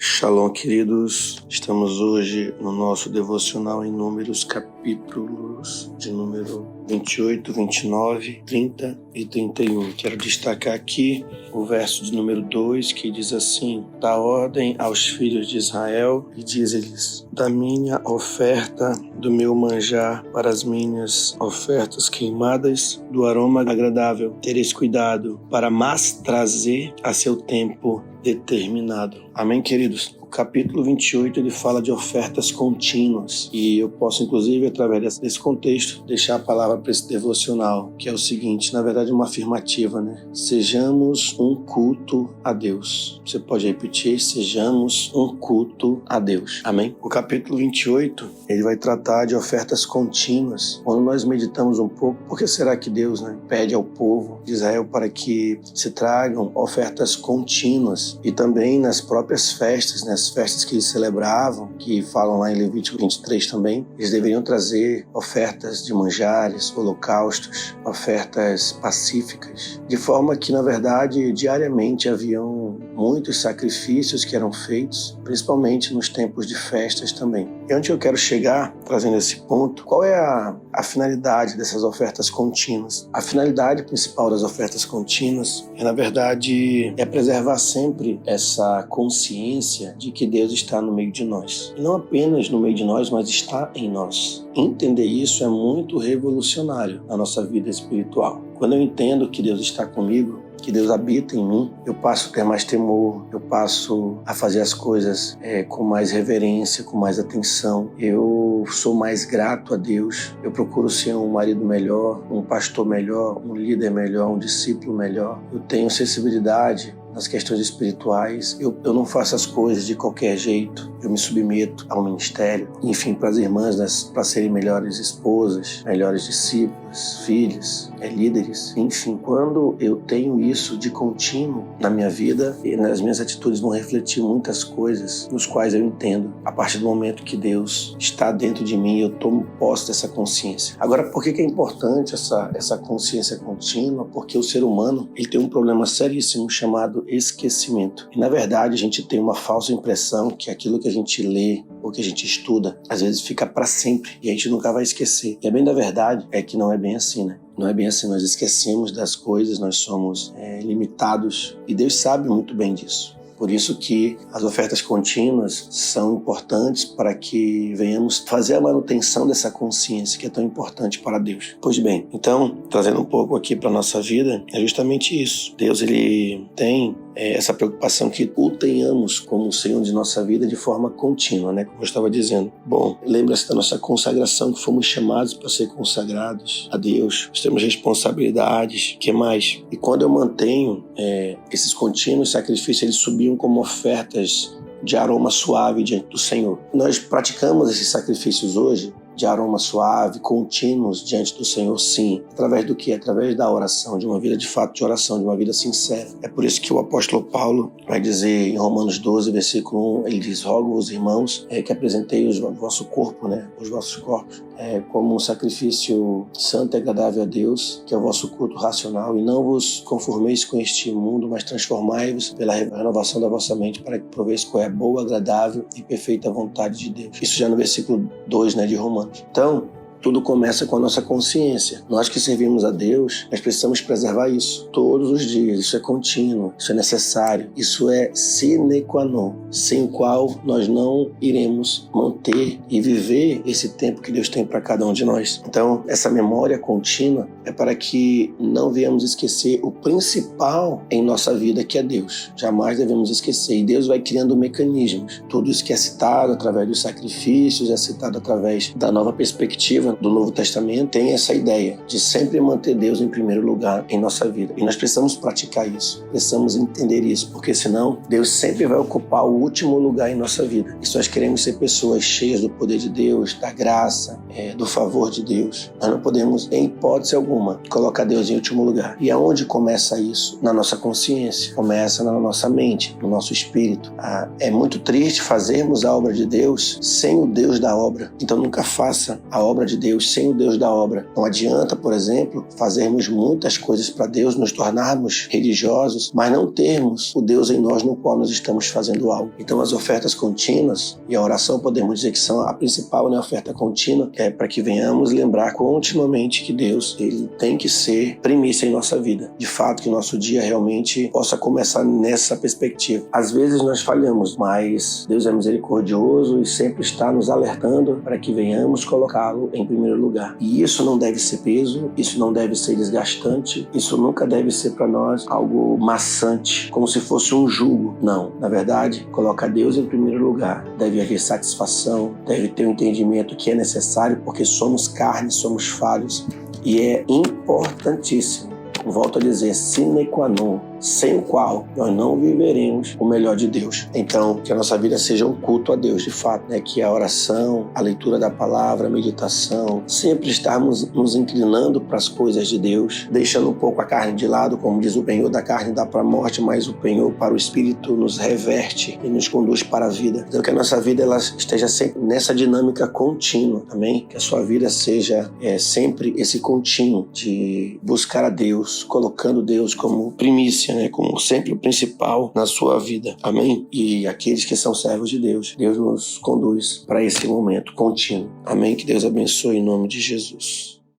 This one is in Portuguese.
Shalom, queridos. Estamos hoje no nosso devocional em Números, capítulos de número 28, 29, 30 e 31. Quero destacar aqui o verso de número 2, que diz assim: dá ordem aos filhos de Israel e diz-lhes: da minha oferta, do meu manjar para as minhas ofertas queimadas, do aroma agradável, tereis cuidado para mas trazer a seu tempo determinado. Amém, queridos? O capítulo 28, ele fala de ofertas contínuas, e eu posso, inclusive, através desse contexto, deixar a palavra para esse devocional, que é o seguinte, na verdade, uma afirmativa, né? Sejamos um culto a Deus. Você pode repetir: sejamos um culto a Deus. Amém? O capítulo 28, ele vai tratar de ofertas contínuas. Quando nós meditamos um pouco, por que será que Deus, pede ao povo de Israel para que se tragam ofertas contínuas? E também nas próprias festas, as festas que eles celebravam, que falam lá em Levítico 23 também, eles deveriam trazer ofertas de manjares, holocaustos, ofertas pacíficas, de forma que, na verdade, diariamente haviam muitos sacrifícios que eram feitos, principalmente nos tempos de festas também. E onde eu quero chegar, trazendo esse ponto, qual é a finalidade dessas ofertas contínuas? A finalidade principal das ofertas contínuas na verdade, preservar sempre essa consciência de que Deus está no meio de nós. E não apenas no meio de nós, mas está em nós. Entender isso é muito revolucionário na nossa vida espiritual. Quando eu entendo que Deus está comigo, que Deus habita em mim, eu passo a ter mais temor, eu passo a fazer as coisas com mais reverência, com mais atenção. Eu sou mais grato a Deus, eu procuro ser um marido melhor, um pastor melhor, um líder melhor, um discípulo melhor. Eu tenho sensibilidade nas questões espirituais, eu não faço as coisas de qualquer jeito, eu me submeto ao ministério, enfim, para as irmãs, para serem melhores esposas, melhores discípulas, filhas, líderes, enfim. Quando eu tenho isso de contínuo na minha vida, e nas minhas atitudes vão refletir muitas coisas, nos quais eu entendo, a partir do momento que Deus está dentro de mim, eu tomo posse dessa consciência. Agora, por que é importante essa consciência contínua? Porque o ser humano, ele tem um problema seríssimo chamado esquecimento. E, na verdade, a gente tem uma falsa impressão que aquilo que a gente lê ou que a gente estuda, às vezes fica para sempre e a gente nunca vai esquecer. E a bem da verdade é que não é bem assim, Não é bem assim, nós esquecemos das coisas, nós somos limitados e Deus sabe muito bem disso. Por isso que as ofertas contínuas são importantes para que venhamos fazer a manutenção dessa consciência que é tão importante para Deus. Pois bem, então, trazendo um pouco aqui para a nossa vida, é justamente isso. Deus, ele tem essa preocupação que o tenhamos como o Senhor de nossa vida de forma contínua, Como eu estava dizendo. Bom, lembra-se da nossa consagração, que fomos chamados para ser consagrados a Deus. Nós temos responsabilidades, que mais? E quando eu mantenho esses contínuos sacrifícios, eles subiam como ofertas de aroma suave diante do Senhor. Nós praticamos esses sacrifícios hoje de aroma suave, contínuos diante do Senhor, sim. Através do quê? Através da oração, de uma vida de fato de oração, de uma vida sincera. É por isso que o apóstolo Paulo vai dizer em Romanos 12, versículo 1, ele diz: rogo-vos, irmãos, que apresenteis o vosso corpo, os vossos corpos, como um sacrifício santo e agradável a Deus, que é o vosso culto racional, e não vos conformeis com este mundo, mas transformai-vos pela renovação da vossa mente, para que proveis qual é a boa, agradável e perfeita vontade de Deus. Isso já no versículo 2, de Romanos. Então, tudo começa com a nossa consciência. Nós que servimos a Deus, nós precisamos preservar isso todos os dias. Isso é contínuo, isso é necessário, isso é sine qua non, sem o qual nós não iremos manter e viver esse tempo que Deus tem para cada um de nós. Então, essa memória contínua é para que não venhamos esquecer o principal em nossa vida, que é Deus. Jamais devemos esquecer. E Deus vai criando mecanismos. Tudo isso que é citado através dos sacrifícios, é citado através da nova perspectiva do Novo Testamento, tem essa ideia de sempre manter Deus em primeiro lugar em nossa vida. E nós precisamos praticar isso, precisamos entender isso, porque senão Deus sempre vai ocupar o último lugar em nossa vida. E se nós queremos ser pessoas cheias do poder de Deus, da graça, do favor de Deus, nós não podemos, em hipótese alguma, colocar Deus em último lugar. E aonde começa isso? Na nossa consciência, começa na nossa mente, no nosso espírito. É muito triste fazermos a obra de Deus sem o Deus da obra. Então nunca faça a obra de Deus sem o Deus da obra. Não adianta, por exemplo, fazermos muitas coisas para Deus, nos tornarmos religiosos, mas não termos o Deus em nós no qual nós estamos fazendo algo. Então as ofertas contínuas e a oração podemos dizer que são a principal, né, oferta contínua, é para que venhamos lembrar continuamente que Deus, ele tem que ser primícia em nossa vida. De fato, que o nosso dia realmente possa começar nessa perspectiva. Às vezes nós falhamos, mas Deus é misericordioso e sempre está nos alertando para que venhamos colocá-lo em primeiro lugar. E isso não deve ser peso, isso não deve ser desgastante, isso nunca deve ser para nós algo maçante, como se fosse um jugo. Não, na verdade, colocar Deus em primeiro lugar. Deve haver satisfação, deve ter um entendimento que é necessário, porque somos carne, somos falhos. E é importantíssimo, volto a dizer, sine qua non, sem o qual nós não viveremos o melhor de Deus. Então, que a nossa vida seja um culto a Deus, de fato, né? Que a oração, a leitura da palavra, a meditação, sempre estarmos nos inclinando para as coisas de Deus, deixando um pouco a carne de lado, como diz o penhor da carne dá para a morte, mas o penhor para o Espírito nos reverte e nos conduz para a vida. Então, que a nossa vida ela esteja sempre nessa dinâmica contínua, amém? Que a sua vida seja sempre esse contínuo de buscar a Deus, colocando Deus como primícia, né, como sempre o principal na sua vida, amém? E aqueles que são servos de Deus, Deus nos conduz para esse momento contínuo, amém? Que Deus abençoe em nome de Jesus.